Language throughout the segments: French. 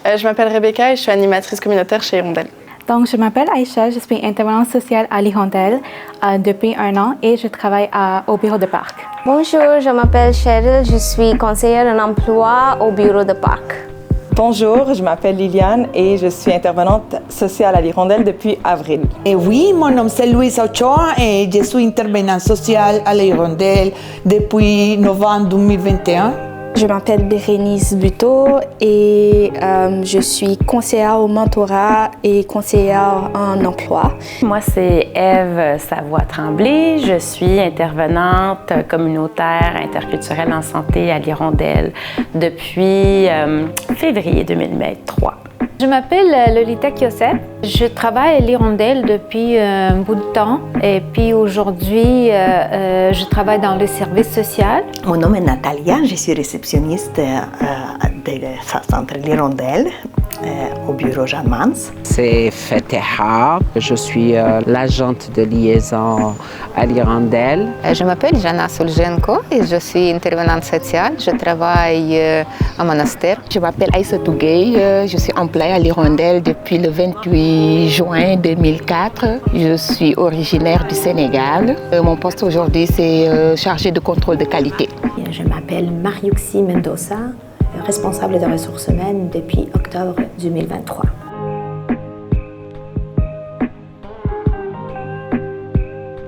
Je m'appelle Rebecca et je suis animatrice communautaire chez Hirondelle. Donc, je m'appelle Aïcha, je suis intervenante sociale à l'Hirondelle depuis 1 an et je travaille au bureau de parc. Bonjour, je m'appelle Cheryl, je suis conseillère en emploi au bureau de parc. Bonjour, je m'appelle Liliane et je suis intervenante sociale à l'Hirondelle depuis avril. Et oui, mon nom c'est Luisa Ochoa et je suis intervenante sociale à l'Hirondelle depuis novembre 2021. Je m'appelle Bérénice Buteau et je suis conseillère au mentorat et conseillère en emploi. Moi, c'est Ève Savoie-Tremblay. Je suis intervenante communautaire interculturelle en santé à l'Hirondelle depuis février 2023. Je m'appelle Lolita Kioset. Je travaille à l'Hirondelle depuis un bout de temps et puis aujourd'hui, je travaille dans le service social. Mon nom est Natalia, je suis réceptionniste de centre l'Hirondelle au bureau Jeanne Mans. C'est Feteha, je suis l'agente de liaison à l'Hirondelle. Je m'appelle Jana Soljenko et je suis intervenante sociale. Je travaille à Monastère. Je m'appelle Aïssa Touguey, je suis employée à l'Hirondelle depuis le 28 juin 2004. Je suis originaire du Sénégal. Mon poste aujourd'hui, c'est chargé de contrôle de qualité. Je m'appelle Mariuxi Mendoza, responsable des ressources humaines depuis octobre 2023.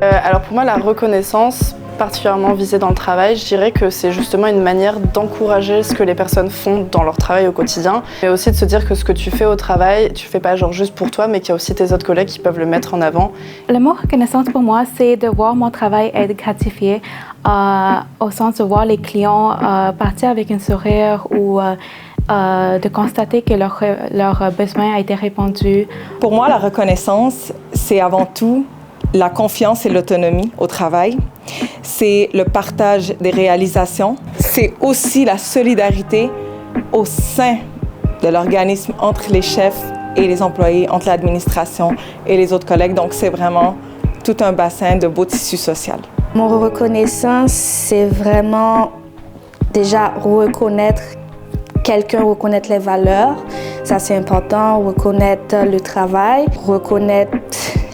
Alors pour moi, la reconnaissance, particulièrement visée dans le travail, je dirais que c'est justement une manière d'encourager ce que les personnes font dans leur travail au quotidien, mais aussi de se dire que ce que tu fais au travail, tu fais pas genre juste pour toi, mais qu'il y a aussi tes autres collègues qui peuvent le mettre en avant. Le mot reconnaissance pour moi, c'est de voir mon travail être gratifié, au sens de voir les clients partir avec un sourire ou de constater que leur besoin a été répondu. Pour moi, la reconnaissance, c'est avant tout la confiance et l'autonomie au travail. C'est le partage des réalisations. C'est aussi la solidarité au sein de l'organisme entre les chefs et les employés, entre l'administration et les autres collègues. Donc, c'est vraiment tout un bassin de beau tissu social. Mon reconnaissance, c'est vraiment déjà reconnaître quelqu'un, reconnaître les valeurs. Ça, c'est important. Reconnaître le travail, reconnaître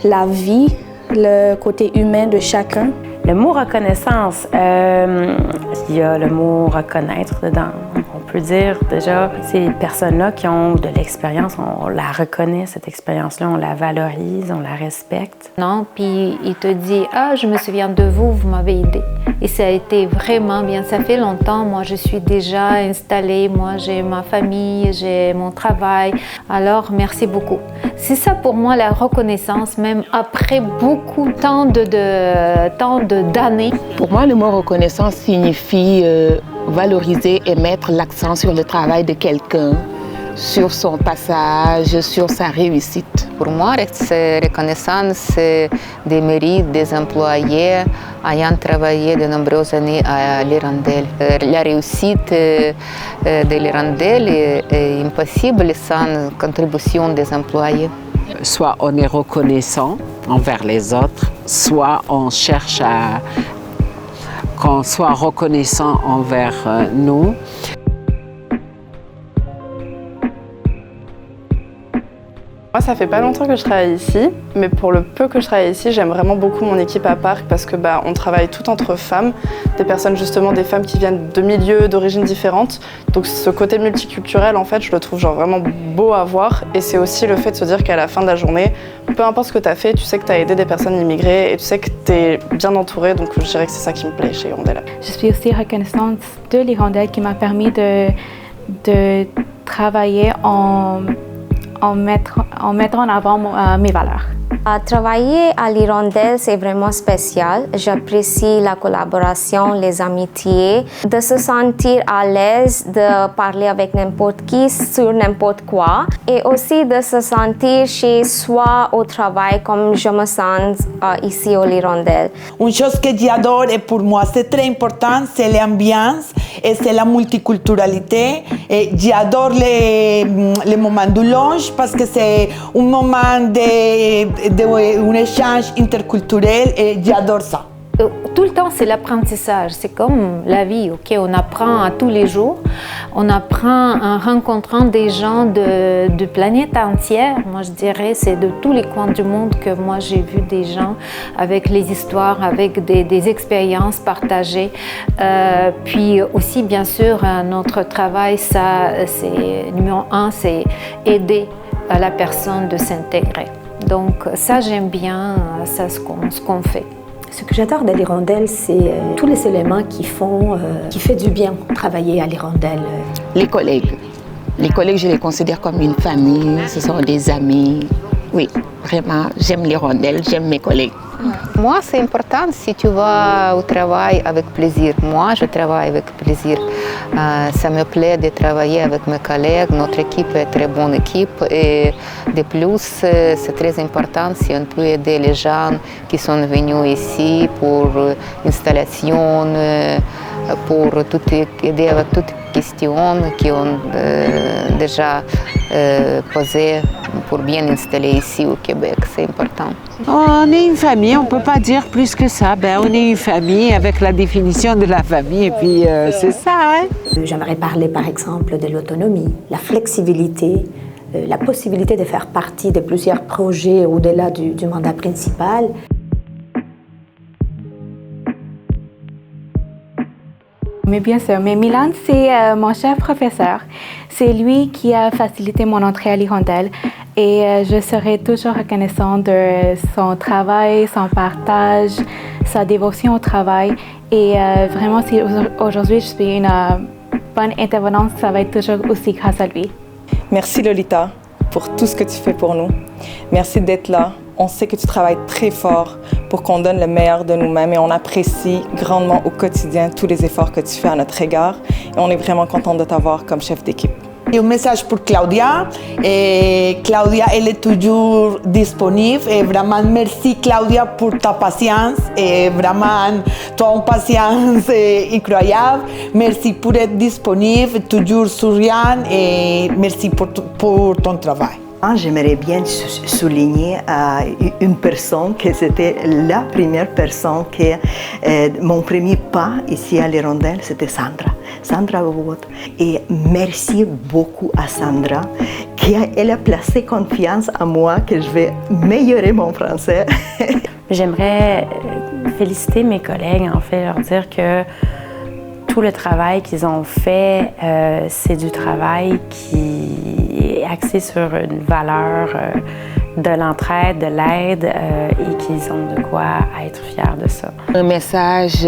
la vie, le côté humain de chacun. Le mot reconnaissance, il y a le mot reconnaître dedans. On peut dire déjà, ces personnes-là qui ont de l'expérience, on la reconnaît, cette expérience-là, on la valorise, on la respecte. Non, puis il te dit « Ah, je me souviens de vous, vous m'avez aidé ». Et ça a été vraiment bien. Ça fait longtemps, moi je suis déjà installée, moi j'ai ma famille, j'ai mon travail. Alors merci beaucoup. C'est ça pour moi la reconnaissance, même après beaucoup d'années. Pour moi, le mot reconnaissance signifie valoriser et mettre l'accent sur le travail de quelqu'un, sur son passage, sur sa réussite. Pour moi, reconnaissance, c'est des mérites des employés ayant travaillé de nombreuses années à l'Hirondelle. La réussite de l'Hirondelle est impossible sans contribution des employés. Soit on est reconnaissant envers les autres, soit on cherche à qu'on soit reconnaissant envers nous. Moi, ça fait pas longtemps que je travaille ici, mais pour le peu que je travaille ici, j'aime vraiment beaucoup mon équipe à Parc parce que on travaille tout entre femmes, des personnes justement, des femmes qui viennent de milieux, d'origines différentes. Donc ce côté multiculturel, en fait, je le trouve genre vraiment beau à voir. Et c'est aussi le fait de se dire qu'à la fin de la journée, peu importe ce que tu as fait, tu sais que tu as aidé des personnes immigrées et tu sais que tu es bien entourée. Donc je dirais que c'est ça qui me plaît chez Hirondelle. Je suis aussi reconnaissante de l'Hirondelle qui m'a permis de travailler en mettre en avant mes valeurs. Travailler à l'Hirondelle, c'est vraiment spécial. J'apprécie la collaboration, les amitiés, de se sentir à l'aise, de parler avec n'importe qui sur n'importe quoi et aussi de se sentir chez soi au travail comme je me sens ici au l'Hirondelle. Une chose que j'adore et pour moi c'est très important, c'est l'ambiance et c'est la multiculturalité. Et j'adore les moments du lunch parce que c'est un moment un échange interculturel et j'adore ça. tout le temps, c'est l'apprentissage. C'est comme la vie, ok? On apprend à tous les jours. On apprend en rencontrant des gens de planète entière. Moi, je dirais, c'est de tous les coins du monde que moi, j'ai vu des gens avec les histoires, avec des expériences partagées. Puis aussi, bien sûr, notre travail, ça, c'est numéro un, c'est aider à la personne de s'intégrer. Donc ça, j'aime bien ça, ce qu'on fait. Ce que j'adore de l'Hirondelle, c'est tous les éléments qui fait du bien travailler à l'Hirondelle. Les collègues. Les collègues, je les considère comme une famille, ce sont des amis. Oui, vraiment, j'aime l'Hirondelle, j'aime mes collègues. Moi, c'est important si tu vas au travail avec plaisir. Moi, je travaille avec plaisir. Ça me plaît de travailler avec mes collègues. Notre équipe est une très bonne équipe. Et de plus, c'est très important si on peut aider les gens qui sont venus ici pour l'installation, pour aider avec toutes les questions qui ont déjà posées pour bien installer ici au Québec. C'est important. On est une famille, on ne peut pas dire plus que ça. On est une famille avec la définition de la famille et puis c'est ça. Hein? J'aimerais parler par exemple de l'autonomie, la flexibilité, la possibilité de faire partie de plusieurs projets au-delà du mandat principal. Mais bien sûr, mais Milan, c'est mon chef professeur. C'est lui qui a facilité mon entrée à l'Hirondelle et je serai toujours reconnaissante de son travail, son partage, sa dévotion au travail. Et vraiment, si aujourd'hui je suis une bonne intervenante, ça va être toujours aussi grâce à lui. Merci Lolita pour tout ce que tu fais pour nous. Merci d'être là. On sait que tu travailles très fort pour qu'on donne le meilleur de nous-mêmes et on apprécie grandement au quotidien tous les efforts que tu fais à notre égard et on est vraiment content de t'avoir comme chef d'équipe. Et un message pour Claudia. Claudia, elle est toujours disponible. Et vraiment, merci Claudia pour ta patience. Et vraiment, tu as une patience incroyable. Merci pour être disponible, toujours souriant et merci pour ton travail. J'aimerais bien souligner une personne que c'était la première personne que mon premier pas ici à l'Hirondelle, c'était Sandra Wood. Et merci beaucoup à Sandra qu'elle a placé confiance en moi que je vais améliorer mon français. J'aimerais féliciter mes collègues, en fait, leur dire que tout le travail qu'ils ont fait, c'est du travail qui est axé sur une valeur de l'entraide, de l'aide et qu'ils ont de quoi être fiers de ça. Un message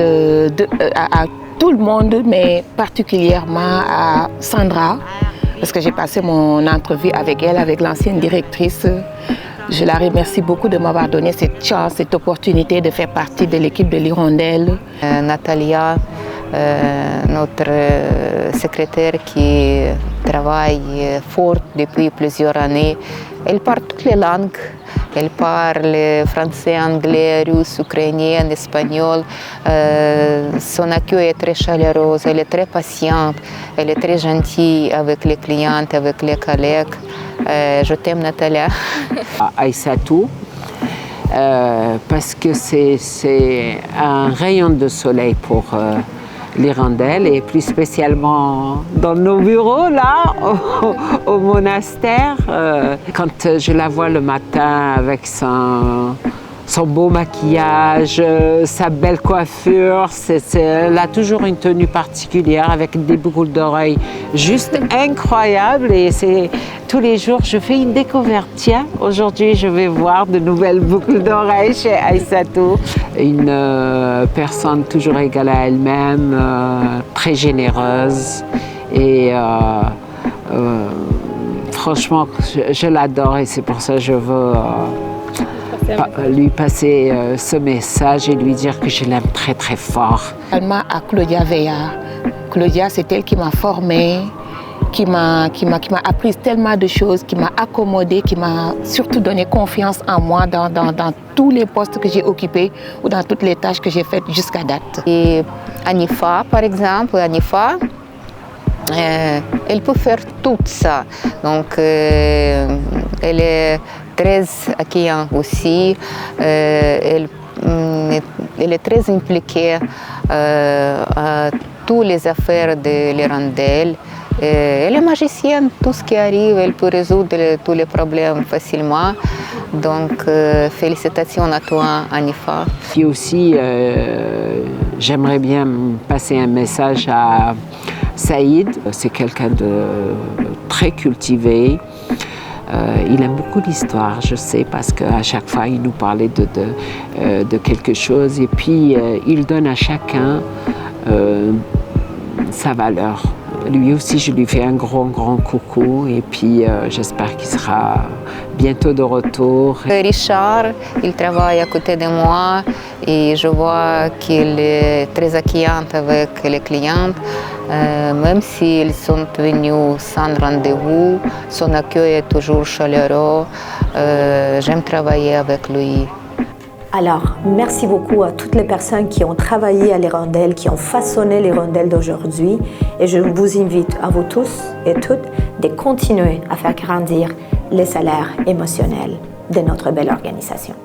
à tout le monde, mais particulièrement à Sandra, parce que j'ai passé mon entrevue avec elle, avec l'ancienne directrice. Je la remercie beaucoup de m'avoir donné cette chance, cette opportunité de faire partie de l'équipe de l'Hirondelle. Natalia, notre secrétaire qui travaille fort depuis plusieurs années, elle parle toutes les langues. Elle parle français, anglais, russe, ukrainien, espagnol. Son accueil est très chaleureux, elle est très patiente, elle est très gentille avec les clientes, avec les collègues. Je t'aime, Natalia. Aïssatou, parce que c'est un rayon de soleil pour l'Hirondelle et plus spécialement dans nos bureaux là, au monastère. Quand je la vois le matin avec son beau maquillage, sa belle coiffure, elle a toujours une tenue particulière avec des boucles d'oreilles juste incroyables et c'est tous les jours je fais une découverte. Tiens, aujourd'hui je vais voir de nouvelles boucles d'oreilles chez Aïssatou. Une personne toujours égale à elle-même, très généreuse et franchement je l'adore et c'est pour ça que je veux lui passer ce message et lui dire que je l'aime très très fort. Également à Claudia Veillard. Claudia, c'est elle qui m'a formée, qui m'a appris tellement de choses, qui m'a accommodée, qui m'a surtout donné confiance en moi dans tous les postes que j'ai occupés ou dans toutes les tâches que j'ai faites jusqu'à date. Et Anifa, par exemple, elle peut faire tout ça. Donc, elle est très accueillante aussi. Elle elle est très impliquée à toutes les affaires de l'Hirondelle. Elle est magicienne, tout ce qui arrive, elle peut résoudre tous les problèmes facilement. Donc, félicitations à toi, Anifa. Puis aussi, j'aimerais bien passer un message à Saïd. C'est quelqu'un de très cultivé. Il aime beaucoup l'histoire, je sais, parce qu'à chaque fois, il nous parlait de quelque chose. Et puis, il donne à chacun sa valeur. Lui aussi, je lui fais un grand coucou. Et puis, j'espère qu'il sera bientôt de retour. Richard, il travaille à côté de moi et je vois qu'il est très accueillant avec les clientes. Même s'ils sont venus sans rendez-vous, son accueil est toujours chaleureux. J'aime travailler avec lui. Alors, merci beaucoup à toutes les personnes qui ont travaillé à l'Hirondelle, qui ont façonné l'Hirondelle d'aujourd'hui. Et je vous invite à vous tous et toutes de continuer à faire grandir les salaires émotionnels de notre belle organisation.